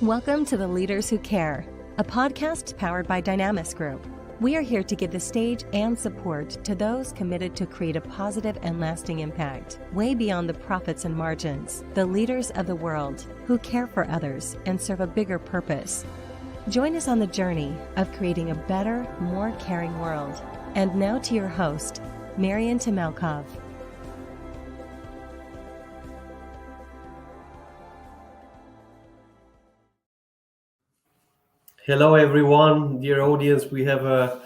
Welcome to The Leaders Who Care, a podcast powered by Dynamis Group. We are here to give the stage and support to those committed to create a positive and lasting impact, way beyond the profits and margins, the leaders of the world who care for others and serve a bigger purpose. Join us on the journey of creating a better, more caring world. And now to your host, Marian Temelkov. Hello, everyone, dear audience. We have a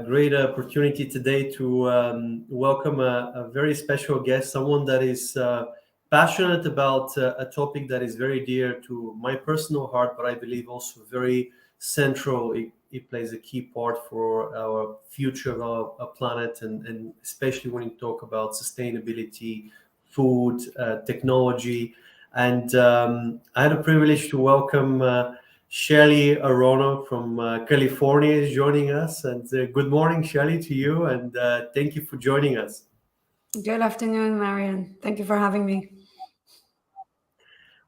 great opportunity today to welcome a very special guest, someone that is passionate about a topic that is very dear to my personal heart, but I believe also very central. It plays a key part for our future of our planet, and especially when you talk about sustainability, food, technology. And I had a privilege to welcome Shely Aronov from California is joining us. And good morning, Shely, to you. And thank you for joining us. Good afternoon, Marian. Thank you for having me.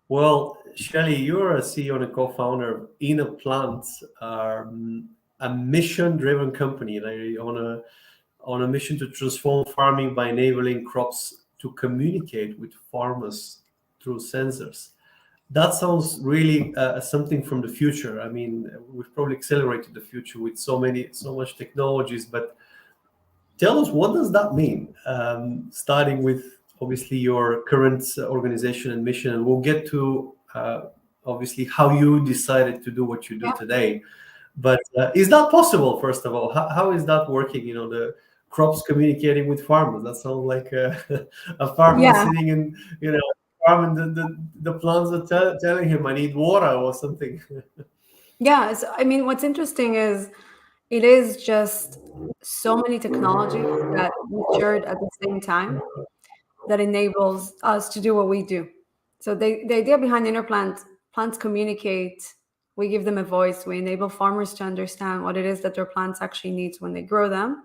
Well, Shely, you're a CEO and a co-founder of InnerPlant, a mission-driven company on a mission to transform farming by enabling crops to communicate with farmers through sensors. That sounds really something from the future. I mean, we've probably accelerated the future with so much technologies, but tell us, what does that mean? Starting with obviously your current organization and mission, and we'll get to obviously how you decided to do what you do today. But is that possible, first of all? How is that working? You know, the crops communicating with farmers. That sounds like a farmer sitting in, and the plants are telling him, I need water or something. Yeah, I mean, what's interesting is it is just so many technologies that matured at the same time that enables us to do what we do. So the idea behind InnerPlant, plants communicate, we give them a voice, we enable farmers to understand what it is that their plants actually need when they grow them.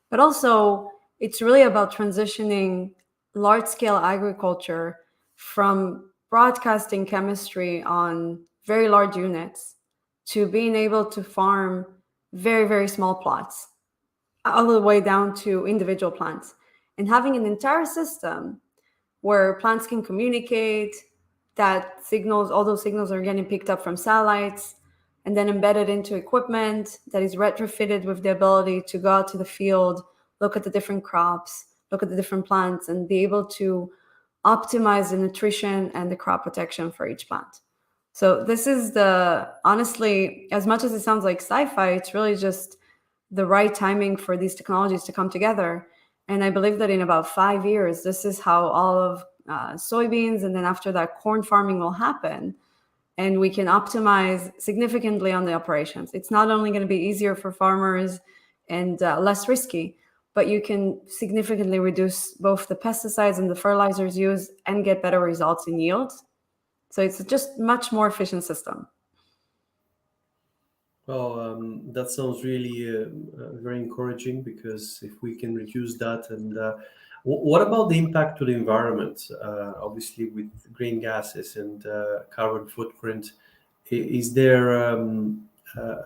But also, it's really about transitioning large-scale agriculture from broadcasting chemistry on very large units to being able to farm very, very small plots, all the way down to individual plants, and having an entire system where plants can communicate, that signals, all those signals are getting picked up from satellites and then embedded into equipment that is retrofitted with the ability to go out to the field, look at the different crops, look at the different plants, and be able to optimize the nutrition and the crop protection for each plant. So this is honestly, as much as it sounds like sci-fi, it's really just the right timing for these technologies to come together. And I believe that in about 5 years, this is how all of soybeans, and then after that, corn farming will happen. And we can optimize significantly on the operations. It's not only going to be easier for farmers and less risky, but you can significantly reduce both the pesticides and the fertilizers used and get better results in yields. So it's just much more efficient system. Well, that sounds really very encouraging, because if we can reduce that, and what about the impact to the environment? Obviously, with green gases and carbon footprint, is there a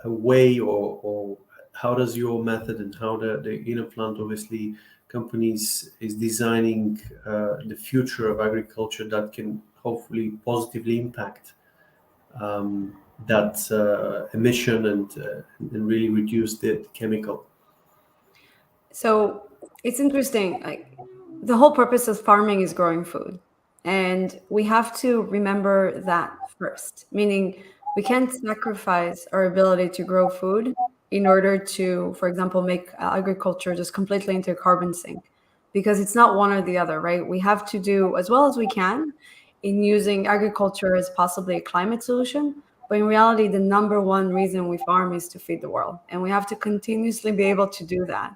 way, or how does your method and how the InnerPlant obviously companies is designing the future of agriculture that can hopefully positively impact that emission and really reduce the chemical? So it's interesting. Like, the whole purpose of farming is growing food, and we have to remember that first. Meaning, we can't sacrifice our ability to grow food in order to, for example, make agriculture just completely into a carbon sink, because it's not one or the other, right? We have to do as well as we can in using agriculture as possibly a climate solution. But in reality, the number one reason we farm is to feed the world. And we have to continuously be able to do that.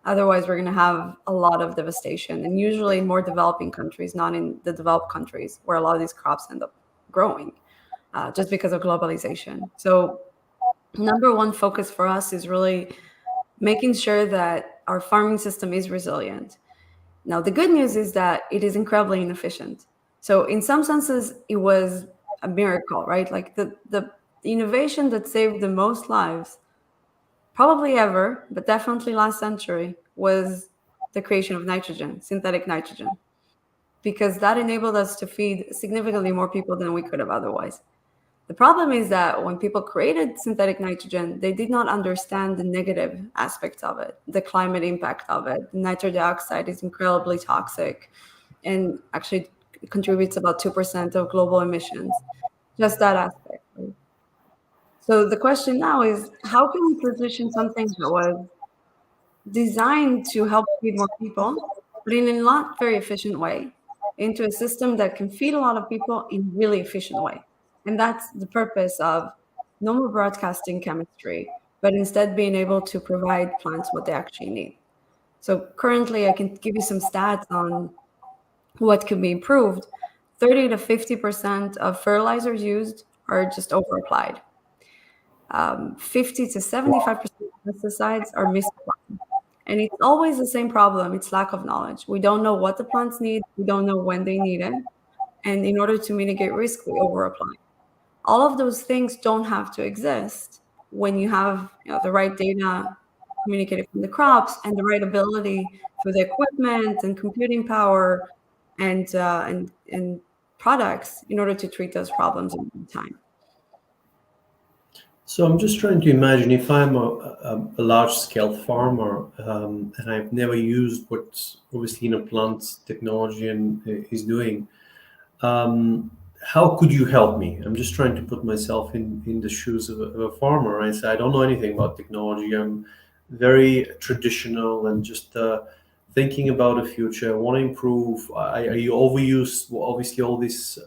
Otherwise, we're going to have a lot of devastation. And usually in more developing countries, not in the developed countries, where a lot of these crops end up growing just because of globalization. So number one focus for us is really making sure that our farming system is resilient. Now, the good news is that it is incredibly inefficient. So in some senses, it was a miracle, right? Like the innovation that saved the most lives, probably ever, but definitely last century, was the creation of nitrogen, synthetic nitrogen, because that enabled us to feed significantly more people than we could have otherwise. The problem is that when people created synthetic nitrogen, they did not understand the negative aspects of it, the climate impact of it. Nitrogen dioxide is incredibly toxic and actually contributes about 2% of global emissions. Just that aspect. Right? So the question now is, how can we position something that was designed to help feed more people, but in a not very efficient way, into a system that can feed a lot of people in really efficient way? And that's the purpose of no more broadcasting chemistry, but instead being able to provide plants what they actually need. So currently, I can give you some stats on what could be improved. 30 to 50% of fertilizers used are just over applied. 50 to 75% of pesticides are misapplied. And it's always the same problem. It's lack of knowledge. We don't know what the plants need. We don't know when they need it. And in order to mitigate risk, we over apply. All of those things don't have to exist when you have the right data communicated from the crops and the right ability for the equipment and computing power and products in order to treat those problems in time. So I'm just trying to imagine if I'm a large-scale farmer and I've never used what obviously InnerPlant technology is doing. How could you help me? I'm just trying to put myself in the shoes of a farmer. Right? So I don't know anything about technology. I'm very traditional and just thinking about the future. I want to improve. You overuse obviously all this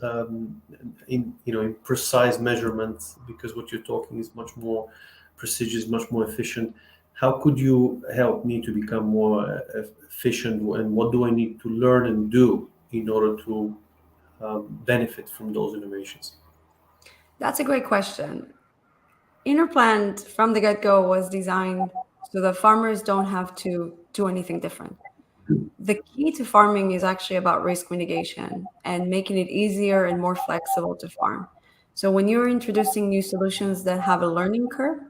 in precise measurements, because what you're talking is much more prestigious, much more efficient. How could you help me to become more efficient, and what do I need to learn and do in order to benefit from those innovations? That's a great question. InnerPlant from the get-go was designed so that farmers don't have to do anything different. The key to farming is actually about risk mitigation and making it easier and more flexible to farm. So when you're introducing new solutions that have a learning curve,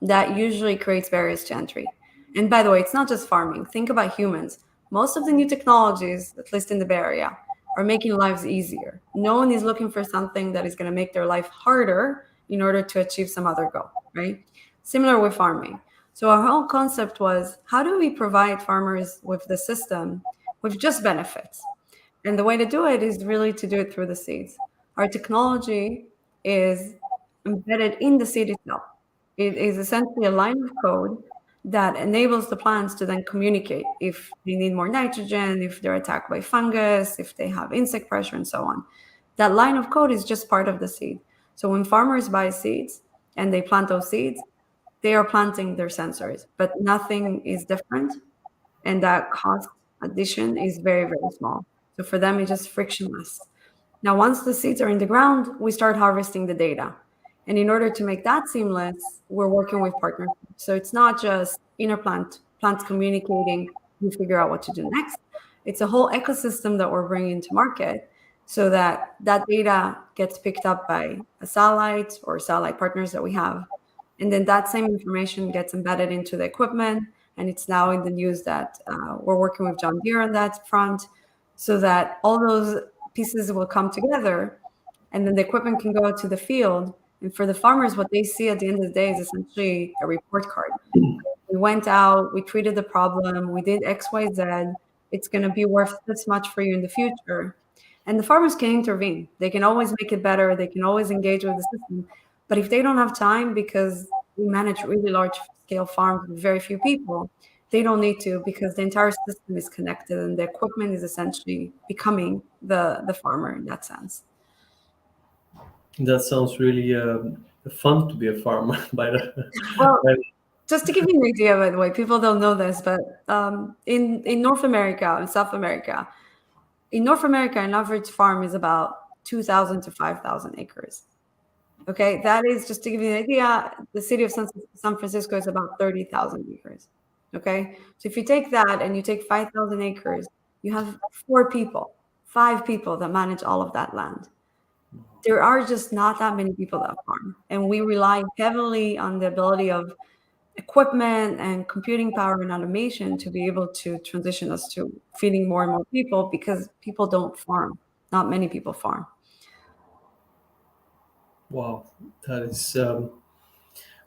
that usually creates barriers to entry. And by the way, it's not just farming. Think about humans. Most of the new technologies, at least in the Bay Area, are making lives easier. No one is looking for something that is going to make their life harder in order to achieve some other goal, right? Similar with farming. So our whole concept was, how do we provide farmers with the system with just benefits? And the way to do it is really to do it through the seeds. Our technology is embedded in the seed itself. It is essentially a line of code that enables the plants to then communicate if they need more nitrogen, if they're attacked by fungus, if they have insect pressure, and so on. That line of code is just part of the seed. So when farmers buy seeds and they plant those seeds, they are planting their sensors, but nothing is different. And that cost addition is very, very small. So for them, it's just frictionless. Now, once the seeds are in the ground, we start harvesting the data. And in order to make that seamless, we're working with partners. So it's not just InnerPlant, plants communicating, we figure out what to do next. It's a whole ecosystem that we're bringing to market so that that data gets picked up by a satellite or satellite partners that we have. And then that same information gets embedded into the equipment. And it's now in the news that we're working with John Deere on that front, so that all those pieces will come together. And then the equipment can go out to the field. And for the farmers, what they see at the end of the day is essentially a report card. We went out, we treated the problem, we did X, Y, Z. It's going to be worth this much for you in the future. And the farmers can intervene. They can always make it better. They can always engage with the system. But if they don't have time, because we manage really large scale farms with very few people, they don't need to, because the entire system is connected and the equipment is essentially becoming the farmer in that sense. That sounds really fun to be a farmer. Well, just to give you an idea, by the way, people don't know this, but in North America, in South America, an average farm is about 2,000 to 5,000 acres. Okay, that is, just to give you an idea, the city of San Francisco is about 30,000 acres. Okay, so if you take that and you take 5,000 acres, you have 5 people that manage all of that land. there are just not that many people that farm, and we rely heavily on the ability of equipment and computing power and automation to be able to transition us to feeding more and more people, because people don't farm. Not many people farm. Wow, that is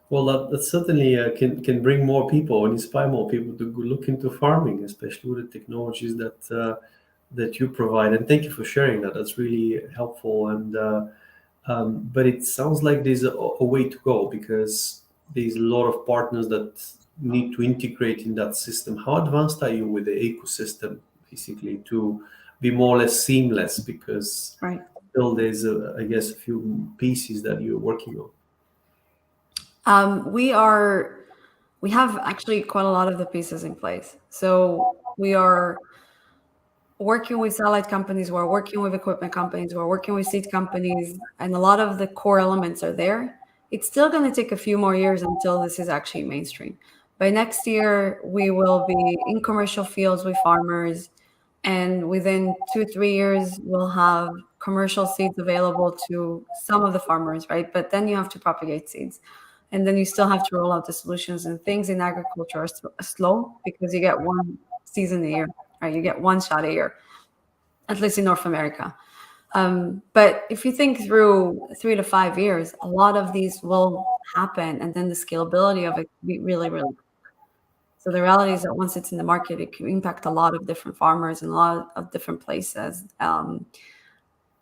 well, that certainly can bring more people and inspire more people to go look into farming, especially with the technologies that you provide. And thank you for sharing that. That's really helpful. And but it sounds like there's a way to go, because there's a lot of partners that need to integrate in that system. How advanced are you with the ecosystem, basically, to be more or less seamless? Because Right. still there's, I guess, a few pieces that you're working on. We have actually quite a lot of the pieces in place. So we are working with satellite companies, we're working with equipment companies, we're working with seed companies, and a lot of the core elements are there. It's still going to take a few more years until this is actually mainstream. By next year, we will be in commercial fields with farmers, and within 2-3 years, we'll have commercial seeds available to some of the farmers, right? But then you have to propagate seeds, and then you still have to roll out the solutions. And things in agriculture are slow, because you get one season a year, right? You get one shot a year, at least in North America. But if you think through 3 to 5 years, a lot of these will happen, and then the scalability of it can be really, really. So the reality is that once it's in the market, it can impact a lot of different farmers in a lot of different places, and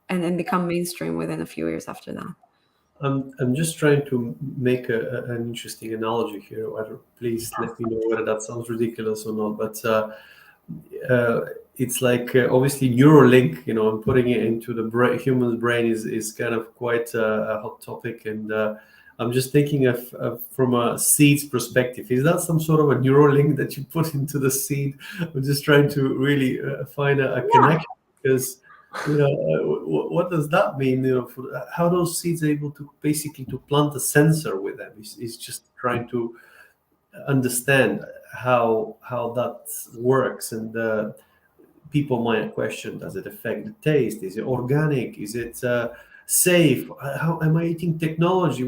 then become mainstream within a few years after that. I'm just trying to make an interesting analogy here. Please let me know whether that sounds ridiculous or not. But it's like obviously Neuralink. I'm putting it into the human brain is kind of quite a hot topic, and I'm just thinking of from a seed's perspective. Is that some sort of a Neuralink that you put into the seed? I'm just trying to really find a connection, because what does that mean? For how those seeds are able to basically to plant a sensor with them is just trying to understand how that works. And people might question: does it affect the taste? Is it organic? Is it safe? How am I eating technology?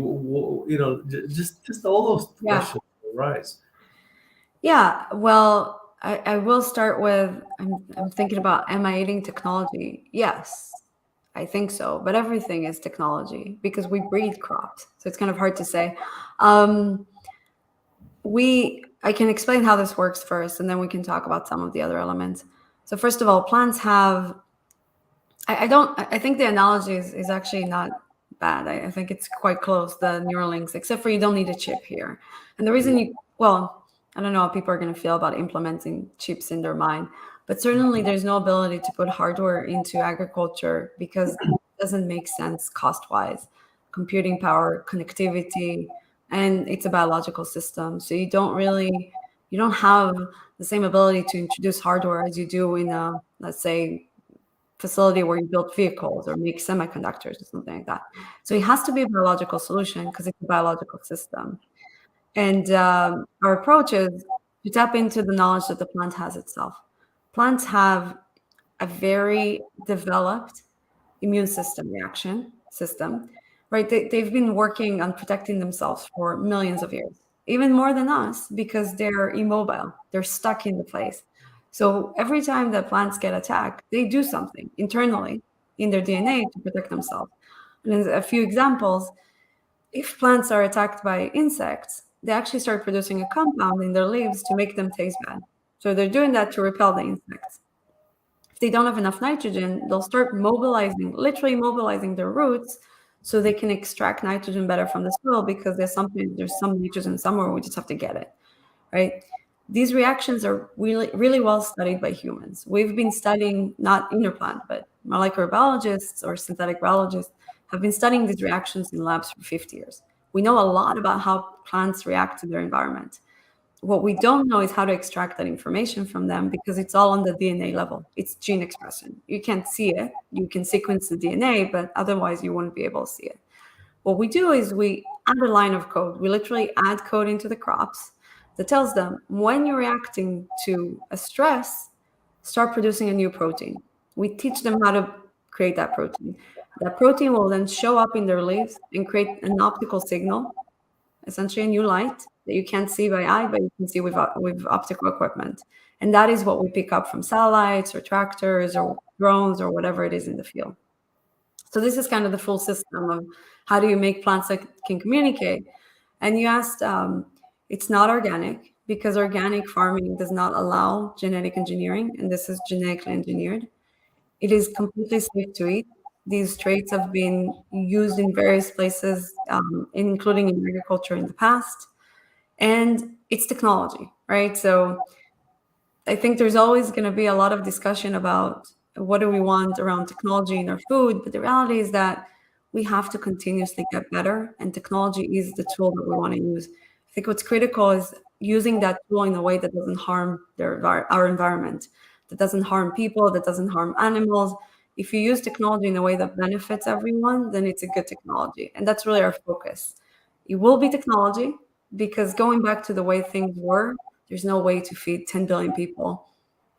Just all those questions arise. Yeah, well, I will start with, I'm thinking about, am I eating technology? Yes, I think so. But everything is technology, because we breed crops. So it's kind of hard to say. I can explain how this works first, and then we can talk about some of the other elements. So first of all, plants have, I think the analogy is actually not bad. I think it's quite close, the Neuralinks, except for you don't need a chip here. And the reason I don't know how people are going to feel about implementing chips in their mind, but certainly there's no ability to put hardware into agriculture, because it doesn't make sense cost-wise. Computing power, connectivity, and it's a biological system. So you don't have the same ability to introduce hardware as you do in a, let's say, facility where you build vehicles or make semiconductors or something like that. So it has to be a biological solution, because it's a biological system. And our approach is to tap into the knowledge that the plant has itself. Plants have a very developed immune system reaction system, right? They've been working on protecting themselves for millions of years, even more than us, because they're immobile. They're stuck in the place. So every time that plants get attacked, they do something internally in their DNA to protect themselves. And as a few examples, if plants are attacked by insects, they actually start producing a compound in their leaves to make them taste bad. So they're doing that to repel the insects. If they don't have enough nitrogen, they'll start literally mobilizing their roots, so they can extract nitrogen better from the soil, because there's some nitrogen somewhere, we just have to get it, right? These reactions are really, really well studied by humans. We've been studying, not InnerPlant, but molecular biologists or synthetic biologists have been studying these reactions in labs for 50 years. We know a lot about how plants react to their environment. What we don't know is how to extract that information from them, because it's all on the DNA level. It's gene expression. You can't see it. You can sequence the DNA, but otherwise you wouldn't be able to see it. What we do is we add a line of code. We literally add code into the crops that tells them, when you're reacting to a stress, start producing a new protein. We teach them how to create that protein. That protein will then show up in their leaves and create an optical signal, essentially a new light that you can't see by eye, but you can see with optical equipment. And that is what we pick up from satellites or tractors or drones or whatever it is in the field. So this is kind of the full system of how do you make plants that can communicate. And you asked, it's not organic because organic farming does not allow genetic engineering, and this is genetically engineered. It is completely safe to eat. These traits have been used in various places, including in agriculture in the past. And it's technology, right? So I think there's always going to be a lot of discussion about what do we want around technology in our food, but the reality is that we have to continuously get better, and technology is the tool that we want to use. I think what's critical is using that tool in a way that doesn't harm our environment, that doesn't harm people, that doesn't harm animals. If you use technology in a way that benefits everyone, then it's a good technology, and that's really our focus. It will be technology because going back to the way things were, there's no way to feed 10 billion people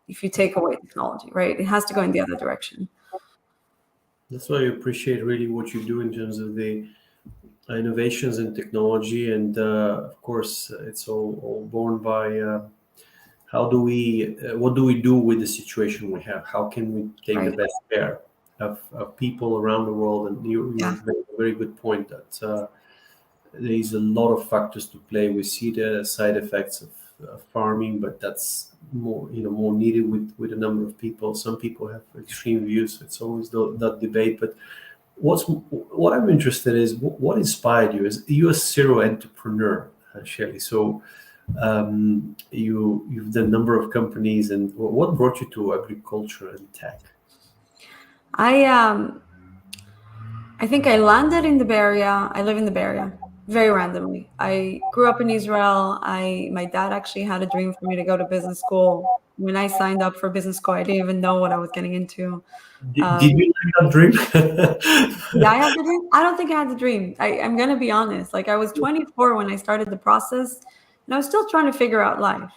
if you take away technology, right? It has to go in the other direction. That's why I appreciate really what you do in terms of the innovations in technology. And of course, it's all born by what do we do with the situation we have? How can we take the best care of people around the world? And you made a very good point that there is a lot of factors to play. We see the side effects of farming, but that's more needed with a number of people. Some people have extreme views. It's always that debate. But what I'm interested in is what inspired you? Is you a serial entrepreneur, Shely? So you've done a number of companies, and what brought you to agriculture and tech? I think I landed in the Bay Area. I live in the Bay Area very randomly. I grew up in Israel. My dad actually had a dream for me to go to business school. When I signed up for business school, I didn't even know what I was getting into. Did you like that dream? Did I have the dream? I don't think I had the dream. I'm going to be honest. Like I was 24 when I started the process, and I was still trying to figure out life,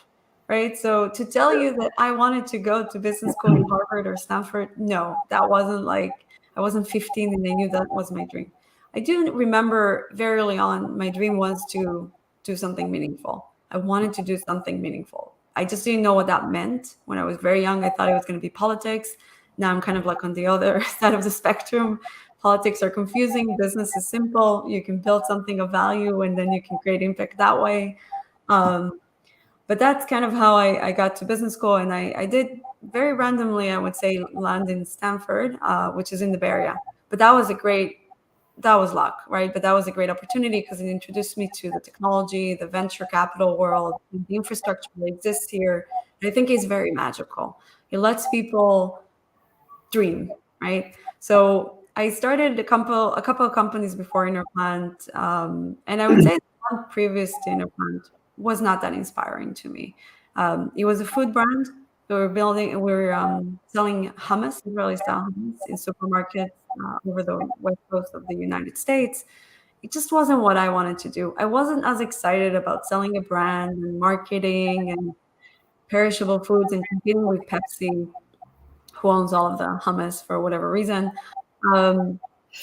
right? So to tell you that I wanted to go to business school in Harvard or Stanford, no, that wasn't like, I wasn't 15 and I knew that was my dream. I do remember very early on, my dream was to do something meaningful. I wanted to do something meaningful. I just didn't know what that meant. When I was very young, I thought it was going to be politics. Now I'm kind of like on the other side of the spectrum. Politics are confusing. Business is simple. You can build something of value and then you can create impact that way. But that's kind of how I got to business school. And I did very randomly, I would say, land in Standford, which is in the Bay Area. But that was luck, right? But that was a great opportunity because it introduced me to the technology, the venture capital world, the infrastructure that exists here. And I think it's very magical. It lets people dream, right? So I started a couple of companies before InnerPlant, and I would say the one previous to InnerPlant was not that inspiring to me. It was a food brand. We were selling hummus, Israeli style hummus, in supermarkets over the west coast of the United States. It just wasn't what I wanted to do. I wasn't as excited about selling a brand and marketing and perishable foods and competing with Pepsi, who owns all of the hummus for whatever reason. I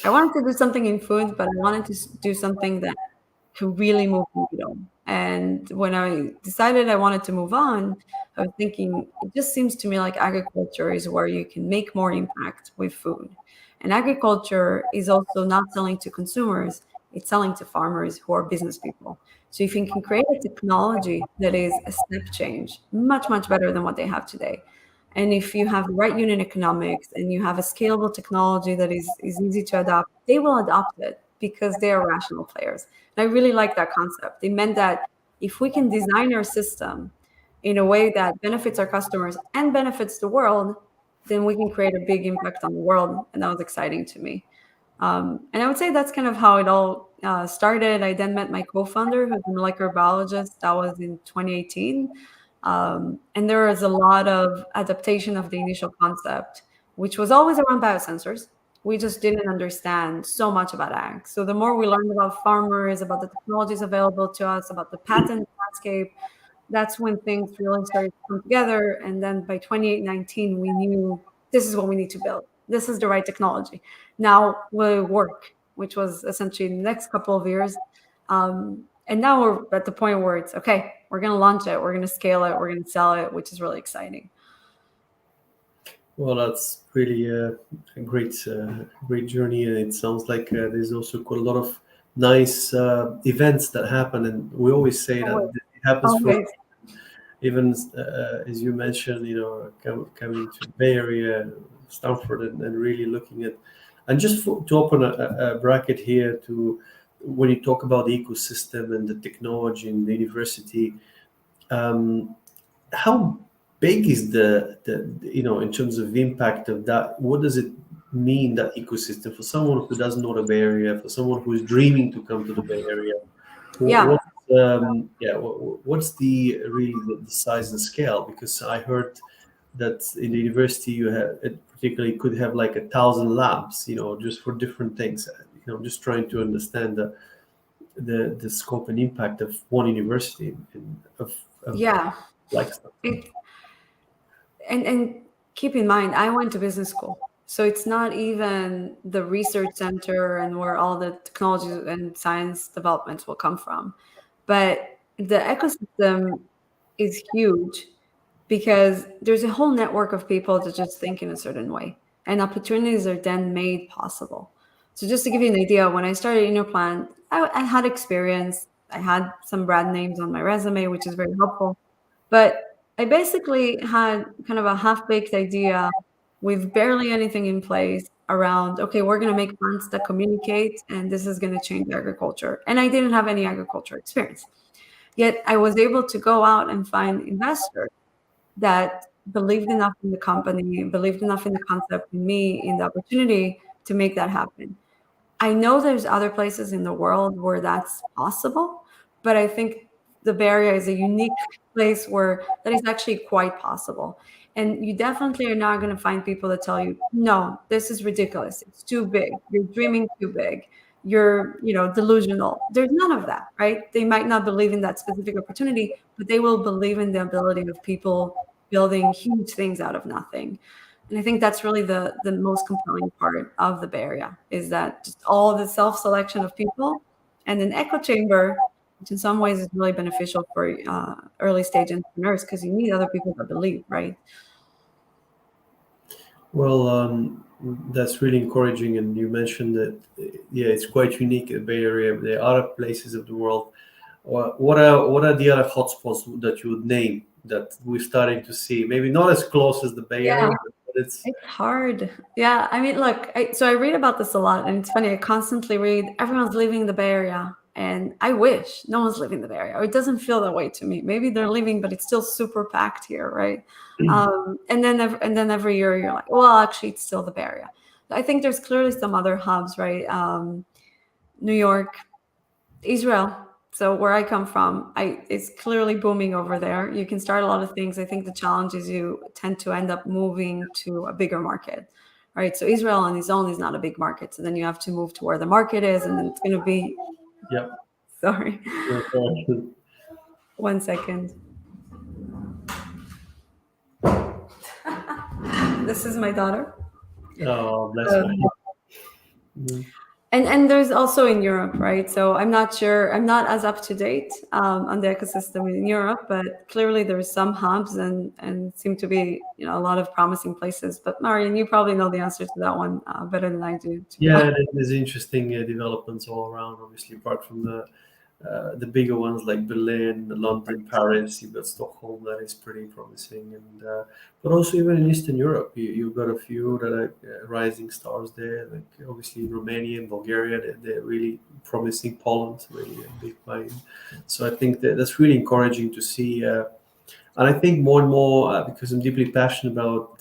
wanted to do something in food, but I wanted to do something that could really move the needle. And when I decided I wanted to move on, I was thinking, it just seems to me like agriculture is where you can make more impact with food. And agriculture is also not selling to consumers, it's selling to farmers who are business people. So if you can create a technology that is a step change, much, much better than what they have today. And if you have the right unit economics and you have a scalable technology that is easy to adopt, they will adopt it because they are rational players. And I really like that concept. It meant that if we can design our system in a way that benefits our customers and benefits the world, then we can create a big impact on the world. And that was exciting to me. And I would say that's kind of how it all started. I then met my co-founder, who's a molecular biologist. That was in 2018. And there was a lot of adaptation of the initial concept, which was always around biosensors. We just didn't understand so much about ag. So the more we learned about farmers, about the technologies available to us, about the patent landscape, that's when things really started to come together. And then by 2019, we knew this is what we need to build. this is the right technology. Now will it work? Which was essentially the next couple of years. And now we're at the point where it's okay, we're going to launch it, we're going to scale it, we're going to sell it, which is really exciting. Well, that's really a great journey, and it sounds like there's also quite a lot of nice events that happen, and we always say that it happens for even as you mentioned, coming to the Bay Area, Standford, and really looking at, and just to open a bracket here to when you talk about the ecosystem and the technology in the university, how big is the in terms of impact of that? What does it mean, that ecosystem, for someone who doesn't know the Bay Area, for someone who is dreaming to come to the Bay Area? What's the size and scale? Because I heard that in the university you have, it particularly could have like 1,000 labs, just for different things. Just trying to understand the scope and impact of one university like stuff. And keep in mind, I went to business school, so it's not even the research center and where all the technology and science developments will come from. But the ecosystem is huge because there's a whole network of people that just think in a certain way, and opportunities are then made possible. So just to give you an idea, when I started InnerPlant, I had experience. I had some brand names on my resume, which is very helpful. But I basically had kind of a half-baked idea with barely anything in place around, okay, we're going to make plants that communicate, and this is going to change agriculture. And I didn't have any agriculture experience. Yet I was able to go out and find investors that believed enough in the company, believed enough in the concept, in me, in the opportunity to make that happen. I know there's other places in the world where that's possible, but I think the Bay Area is a unique place where that is actually quite possible. And you definitely are not going to find people that tell you, no, this is ridiculous. It's too big. You're dreaming too big. You're, delusional. There's none of that, right? They might not believe in that specific opportunity, but they will believe in the ability of people building huge things out of nothing. And I think that's really the most compelling part of the Bay Area, is that just all the self-selection of people and an echo chamber, which in some ways is really beneficial for early stage entrepreneurs, because you need other people that believe, right? Well, that's really encouraging. And you mentioned that, it's quite unique in the Bay Area. There are other places of the world. What are the other hotspots that you would name that we're starting to see? Maybe not as close as the Bay Area, but it's hard. Yeah, I mean, look, so I read about this a lot, and it's funny. I constantly read, everyone's leaving the Bay Area. And I wish no one's leaving the Bay Area. It doesn't feel that way to me. Maybe they're leaving, but it's still super packed here, right? And then every year you're like, well, actually, it's still the Bay Area. I think there's clearly some other hubs, right? New York, Israel. So where I come from, it's clearly booming over there. You can start a lot of things. I think the challenge is you tend to end up moving to a bigger market, right? So Israel on its own is not a big market. So then you have to move to where the market is, and then it's going to be. Yeah. Sorry. 1 second. This is my daughter. Oh, bless her. And there's also in Europe, right? So I'm not sure. I'm not as up to date on the ecosystem in Europe, but clearly there's some hubs and seem to be a lot of promising places. But Marian, you probably know the answer to that one better than I do. Yeah, there's interesting developments all around. Obviously, apart from the bigger ones like Berlin, London, Paris, you've got Stockholm, that is pretty promising, and but also even in Eastern Europe, you've got a few that are rising stars there. Like obviously Romania and Bulgaria, they're really promising. Poland, really a big mind. So I think that's really encouraging to see, and I think more and more because I'm deeply passionate about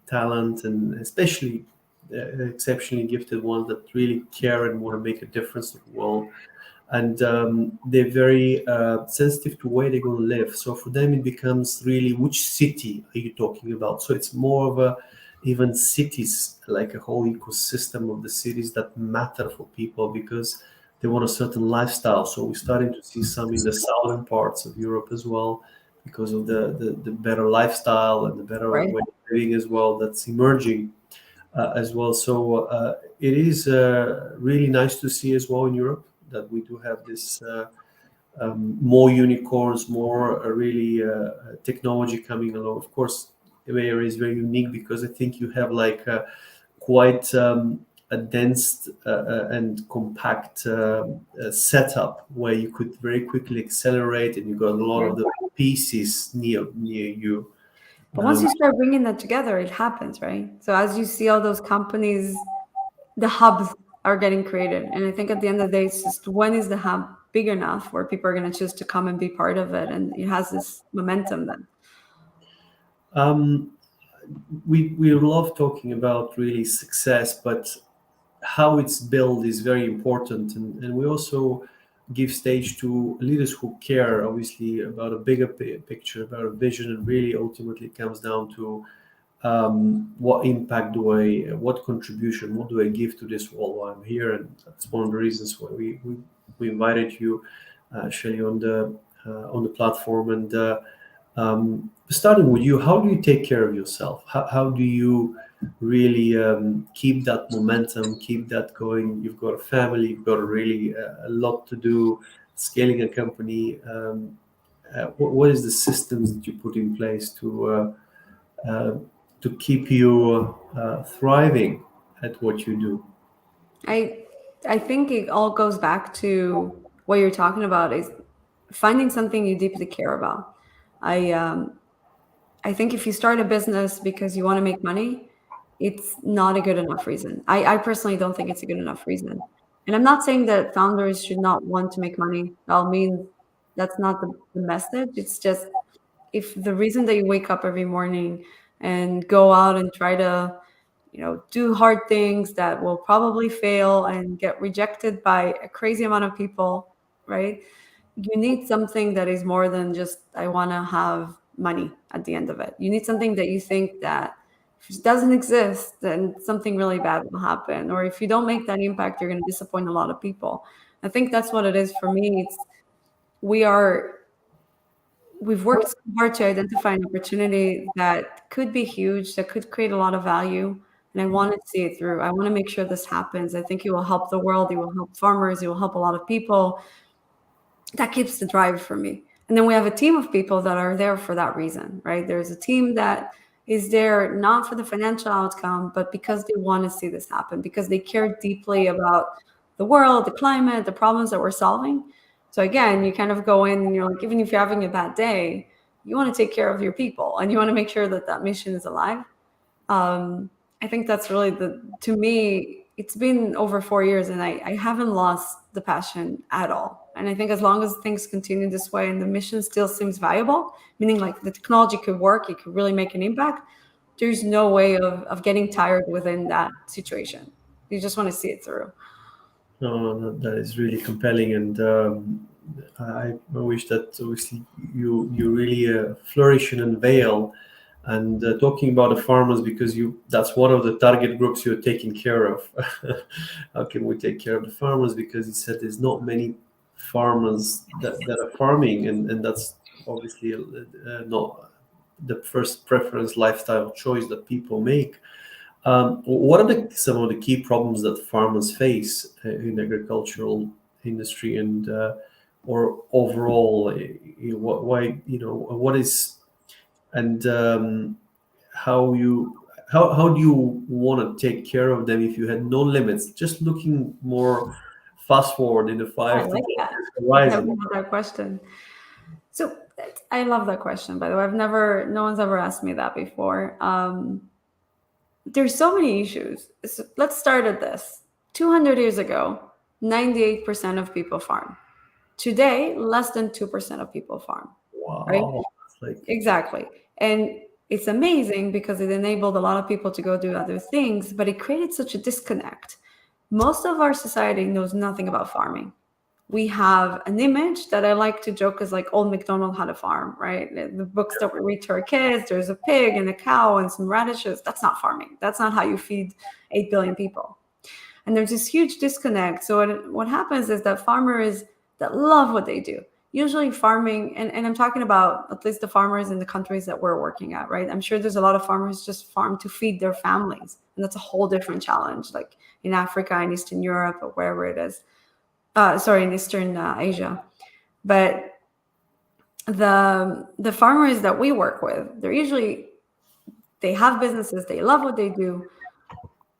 talent, and especially exceptionally gifted ones that really care and want to make a difference to the world. And they're very sensitive to where they're going to live. So for them, it becomes really, which city are you talking about? So it's more of even cities, like a whole ecosystem of the cities that matter for people because they want a certain lifestyle. So we're starting to see some in the southern parts of Europe as well, because of the better lifestyle and the better way of living as well that's emerging. as well. So it is really nice to see as well in Europe that we do have this more unicorns, more really technology coming along. Of course, the area is very unique because I think you have like quite a dense and compact setup where you could very quickly accelerate, and you got a lot of the pieces near you. But once you start bringing that together, it happens, right? So as you see all those companies, the hubs are getting created. And I think at the end of the day, it's just when is the hub big enough where people are going to choose to come and be part of it? And it has this momentum then. We love talking about really success, but how it's built is very important. And we also give stage to leaders who care, obviously, about a bigger picture, about a vision, and really ultimately comes down to what impact what contribution, what do I give to this world while I'm here? And that's one of the reasons why we invited you, Shely, on the platform. And starting with you, how do you take care of yourself? How do you really keep that momentum, keep that going? You've got a family, you've got really a lot to do, scaling a company. What is the systems that you put in place to keep you thriving at what you do? I think it all goes back to what you're talking about is finding something you deeply care about. I think if you start a business because you want to make money, it's not a good enough reason. I personally don't think it's a good enough reason. And I'm not saying that founders should not want to make money. By all means, that's not the message. It's just if the reason that you wake up every morning and go out and try to, do hard things that will probably fail and get rejected by a crazy amount of people, right? You need something that is more than just, I want to have money at the end of it. You need something that you think that if it doesn't exist, then something really bad will happen. Or if you don't make that impact, you're going to disappoint a lot of people. I think that's what it is for me. We've worked so hard to identify an opportunity that could be huge, that could create a lot of value. And I want to see it through. I want to make sure this happens. I think it will help the world. It will help farmers. It will help a lot of people. That keeps the drive for me. And then we have a team of people that are there for that reason, right? There's a team that is there not for the financial outcome, but because they want to see this happen, because they care deeply about the world, the climate, the problems that we're solving. So again, you kind of go in and you're like, even if you're having a bad day, you want to take care of your people and you want to make sure that that mission is alive. I think that's really to me, it's been over 4 years and I haven't lost the passion at all. And I think as long as things continue this way and the mission still seems viable, meaning like the technology could work, it could really make an impact, there's no way of getting tired within that situation. You just want to see it through. No, that is really compelling, and I wish that obviously you really flourish and unveil. And talking about the farmers, because that's one of the target groups you're taking care of. How can we take care of the farmers? Because you said there's not many farmers that are farming, and that's obviously not the first preference lifestyle choice that people make. What are some of the key problems that farmers face in agricultural industry, and or overall? What is, and how do you want to take care of them if you had no limits? Just looking more fast forward in the I 5 to like 10 that. years I horizon. love that question. So I love that question, by the way. No one's ever asked me that before. There's so many issues. So let's start at this. 200 years ago, 98% of people farm. Today, less than 2% of people farm, right? Wow, it's like Exactly. And it's amazing because it enabled a lot of people to go do other things, but it created such a disconnect. Most of our society knows nothing about farming. We have an image that I like to joke is like old MacDonald had a farm, right? The books that we read to our kids, there's a pig and a cow and some radishes. That's not farming. That's not how you feed 8 billion people. And there's this huge disconnect. So what happens is that farmers that love what they do, usually farming, and I'm talking about at least the farmers in the countries that we're working at, right? I'm sure there's a lot of farmers just farm to feed their families, and that's a whole different challenge, like in Africa and Eastern Europe or wherever it is. In Eastern Asia. But the farmers that we work with, they have businesses, they love what they do,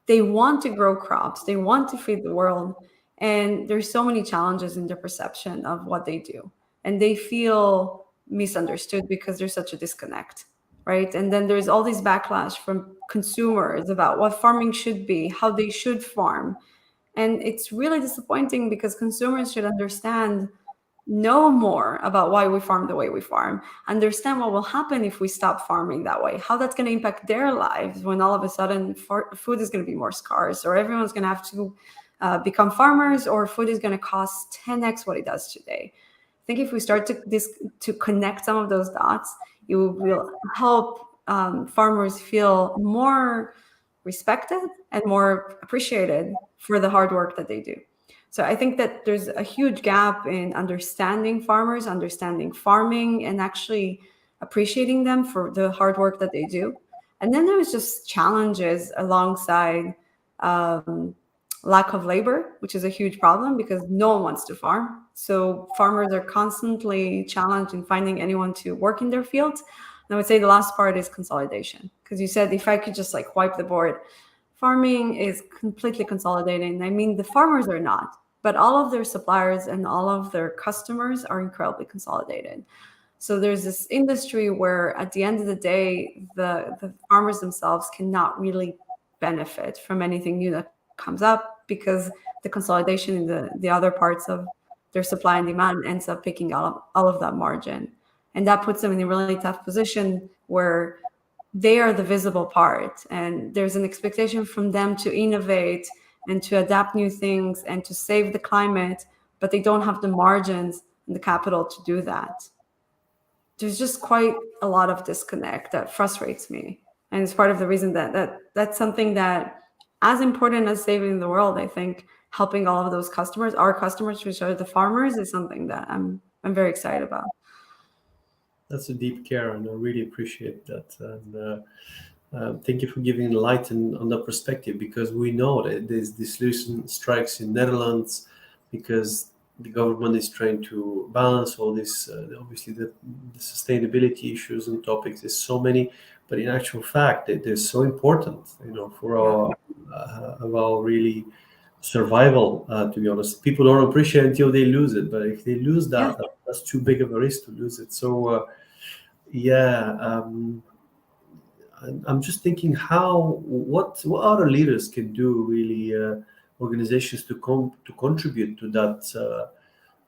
they want to grow crops, they want to feed the world, and there's so many challenges in their perception of what they do, and they feel misunderstood because there's such a disconnect, right? And then there's all this backlash from consumers about what farming should be, how they should farm, and it's really disappointing because consumers should know more about why we farm the way we farm, understand what will happen if we stop farming that way, how that's going to impact their lives when all of a sudden food is going to be more scarce, or everyone's going to have to become farmers, or food is going to cost 10x what it does today. I think if we start to connect some of those dots, it will help farmers feel more respected and more appreciated for the hard work that they do. So I think that there's a huge gap in understanding farmers, understanding farming, and actually appreciating them for the hard work that they do. And then there's just challenges alongside lack of labor, which is a huge problem because no one wants to farm. So farmers are constantly challenged in finding anyone to work in their fields. And I would say the last part is consolidation, because you said if I could just like wipe the board, farming is completely consolidating. I mean, the farmers are not, but all of their suppliers and all of their customers are incredibly consolidated. So there's this industry where at the end of the day, the farmers themselves cannot really benefit from anything new that comes up because the consolidation in the other parts of their supply and demand ends up picking up all of that margin. And that puts them in a really tough position where they are the visible part, and there's an expectation from them to innovate and to adapt new things and to save the climate, but they don't have the margins and the capital to do that. There's just quite a lot of disconnect that frustrates me. And it's part of the reason that's something that, as important as saving the world, I think helping all of those customers, our customers, which are the farmers, is something that I'm very excited about. That's a deep care, and I really appreciate that. And thank you for giving light on that perspective, because we know that there's recent strikes in Netherlands because the government is trying to balance all this. Obviously, the sustainability issues and topics. There's so many, but in actual fact, they're so important, for our really survival. To be honest, people don't appreciate until they lose it. But if they lose that, that's too big of a risk to lose it. So, I'm just thinking what other leaders can do, really, organizations to contribute to that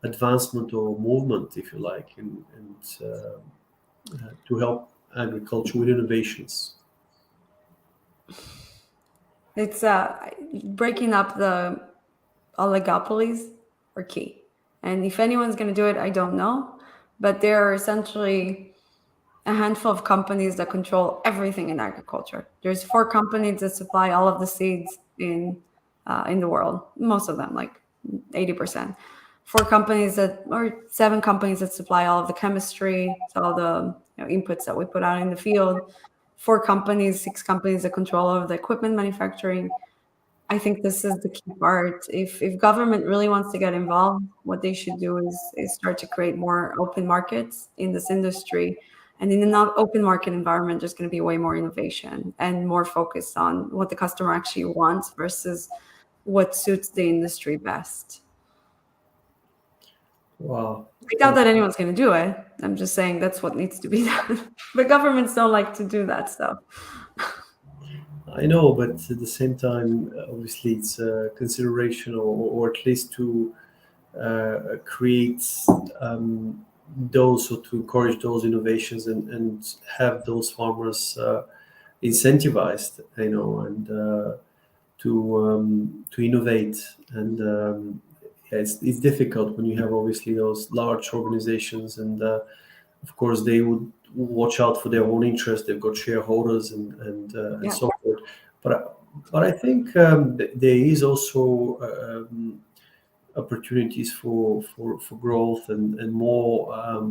advancement or movement, if you like, and to help agriculture with innovations. It's breaking up the oligopolies are key. And if anyone's going to do it, I don't know. But there are essentially a handful of companies that control everything in agriculture. There's 4 companies that supply all of the seeds in the world, most of them, like 80%. 7 companies that supply all of the chemistry, so all the inputs that we put out in the field. 6 companies that control all of the equipment manufacturing. I think this is the key part. If government really wants to get involved, what they should do is start to create more open markets in this industry. And in an open market environment, there's going to be way more innovation and more focus on what the customer actually wants versus what suits the industry best. Wow. I doubt that anyone's going to do it. I'm just saying that's what needs to be done. But governments don't like to do that stuff. I know, but at the same time, obviously, it's a consideration, or at least to create those, or to encourage those innovations and have those farmers incentivized, and to innovate. And it's difficult when you have obviously those large organizations, and of course they would watch out for their own interest. They've got shareholders and so forth. But I think there is also opportunities for growth and more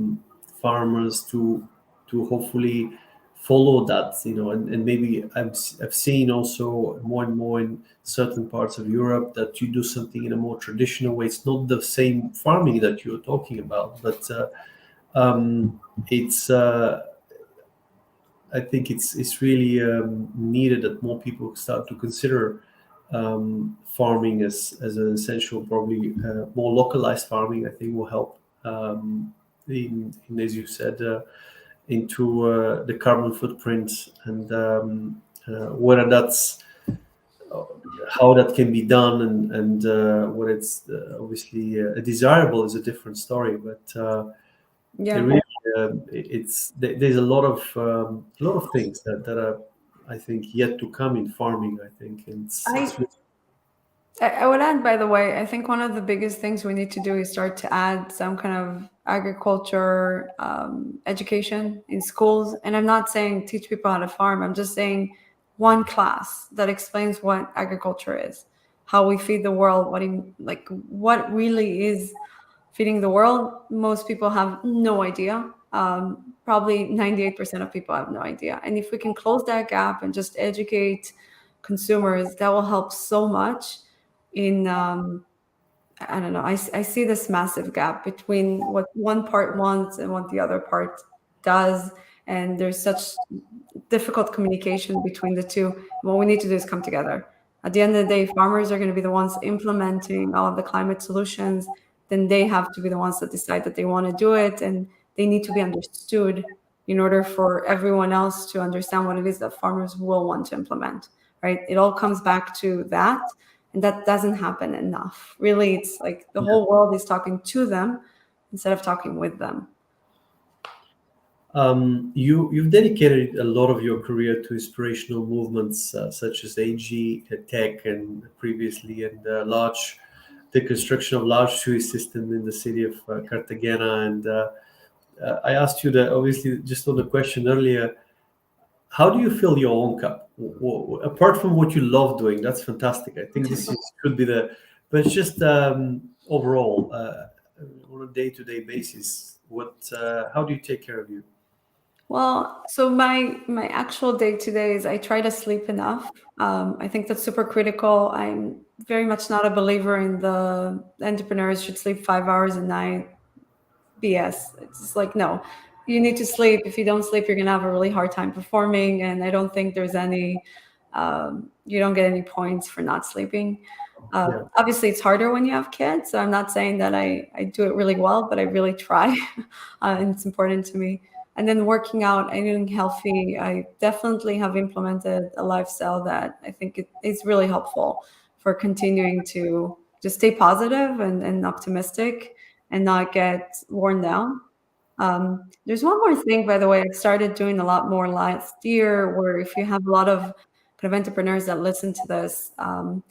farmers to hopefully follow that, and maybe I've seen also more and more in certain parts of Europe that you do something in a more traditional way. It's not the same farming that you're talking about, but it's I think it's really needed that more people start to consider farming as an essential, probably more localized farming. I think will help in as you said, into the carbon footprint, and whether that's how that can be done, and what it's obviously desirable is a different story. But Yeah. it really, there's a lot of things that are, I think, yet to come in farming. I think and it's really, I would add, by the way, I think one of the biggest things we need to do is start to add some kind of agriculture education in schools. And I'm not saying teach people how to farm. I'm just saying one class that explains what agriculture is, how we feed the world, what really is feeding the world. Most people have no idea. Probably 98% of people have no idea. And if we can close that gap and just educate consumers, that will help so much in I don't know. I see this massive gap between what one part wants and what the other part does, and there's such difficult communication between the two. What we need to do is come together. At the end of the day, farmers are going to be the ones implementing all of the climate solutions. Then they have to be the ones that decide that they want to do it, and they need to be understood in order for everyone else to understand what it is that farmers will want to implement. Right? It all comes back to that, and that doesn't happen enough. Really, it's like the whole world is talking to them instead of talking with them. You've dedicated a lot of your career to inspirational movements such as AG Tech, and previously, and the construction of large sewage system in the city of Cartagena. And I asked you that, obviously, just on the question earlier. How do you fill your own cup? Apart from what you love doing, that's fantastic. I think could be but it's just overall on a day-to-day basis. How do you take care of you? Well, so my actual day to day is I try to sleep enough. I think that's super critical. I'm very much not a believer in the entrepreneurs should sleep 5 hours a night. BS. It's just like, no, you need to sleep. If you don't sleep, you're gonna have a really hard time performing. And I don't think there's any, you don't get any points for not sleeping. Yeah. Obviously, it's harder when you have kids. So I'm not saying that I do it really well, but I really try, and it's important to me. And then working out and eating healthy, I definitely have implemented a lifestyle that I think it is really helpful for continuing to just stay positive and optimistic and not get worn down. There's one more thing, by the way, I've started doing a lot more last year, where if you have a lot of kind of entrepreneurs that listen to this, I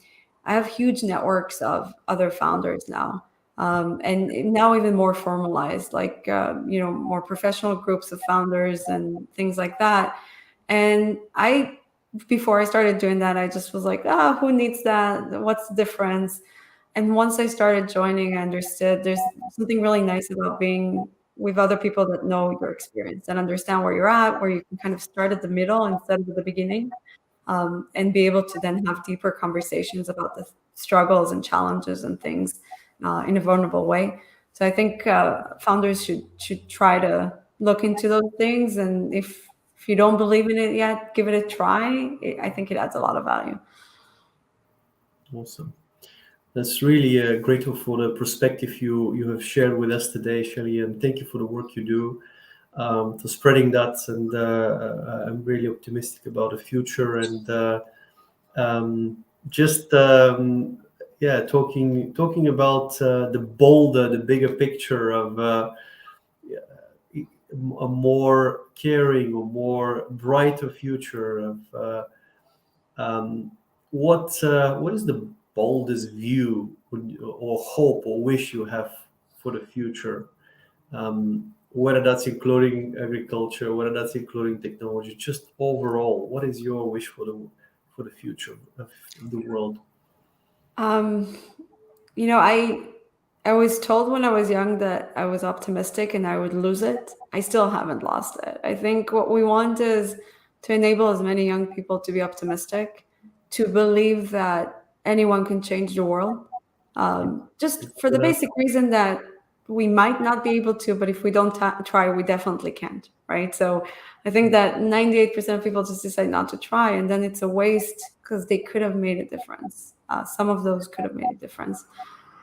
have huge networks of other founders now. And now even more formalized, like, more professional groups of founders and things like that. And before I started doing that, I just was like, who needs that? What's the difference? And once I started joining, I understood there's something really nice about being with other people that know your experience and understand where you're at, where you can kind of start at the middle instead of the beginning, and be able to then have deeper conversations about the struggles and challenges and things in a vulnerable way. So I think founders should try to look into those things, and if you don't believe in it yet, give it a try. I think it adds a lot of value. Awesome. That's really grateful for the perspective you have shared with us today, Shely, and thank you for the work you do for spreading that. And I'm really optimistic about the future, and talking about the bigger picture of a more caring or more brighter future of what is the boldest view or hope or wish you have for the future, whether that's including agriculture, whether that's including technology, just overall, what is your wish for the future of the world? I I was told when I was young that I was optimistic and I would lose it. I still haven't lost it. I think what we want is to enable as many young people to be optimistic, to believe that anyone can change the world. Just for the basic reason that we might not be able to, but if we don't try, we definitely can't, right? So I think that 98% of people just decide not to try, and then it's a waste because they could have made a difference. Some of those could have made a difference.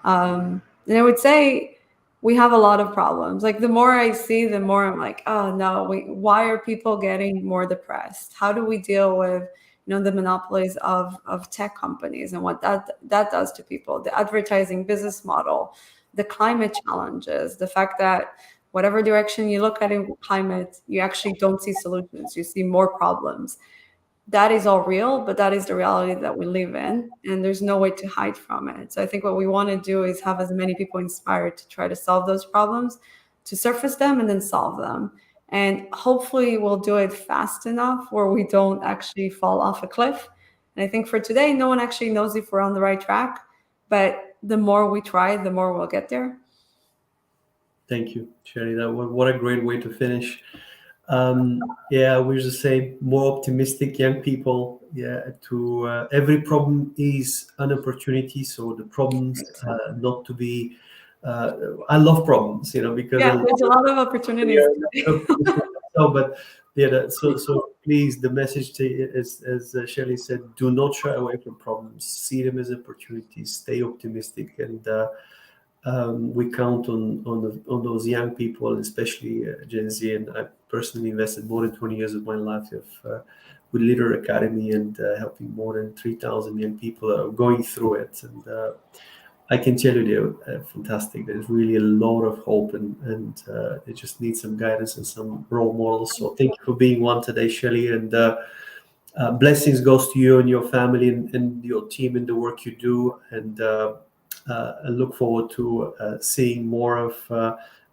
And I would say we have a lot of problems. Like the more I see, the more I'm like, oh no, why are people getting more depressed? How do we deal with, the monopolies of tech companies and what that does to people, the advertising business model, the climate challenges, the fact that whatever direction you look at in climate, you actually don't see solutions, you see more problems. That is all real, but that is the reality that we live in, and there's no way to hide from it. So I think what we want to do is have as many people inspired to try to solve those problems, to surface them and then solve them. And hopefully we'll do it fast enough where we don't actually fall off a cliff. And I think for today, no one actually knows if we're on the right track, but the more we try, the more we'll get there. Thank you, Shely. What a great way to finish. We just say more optimistic young people. To every problem is an opportunity. So the problems not to be. I love problems, because there's a lot of opportunities. So please, the message is, as Shely said, do not shy away from problems. See them as opportunities. Stay optimistic, and we count on those young people, especially Gen Z. And I personally invested more than 20 years of my life with Leader Academy and helping more than 3,000 young people going through it. And I can tell you they're fantastic. There's really a lot of hope, and they just need some guidance and some role models. So thank you for being one today, Shely. And blessings goes to you and your family and your team and the work you do. And I look forward to seeing more of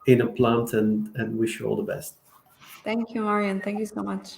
InnerPlant and wish you all the best. Thank you, Marian. Thank you so much.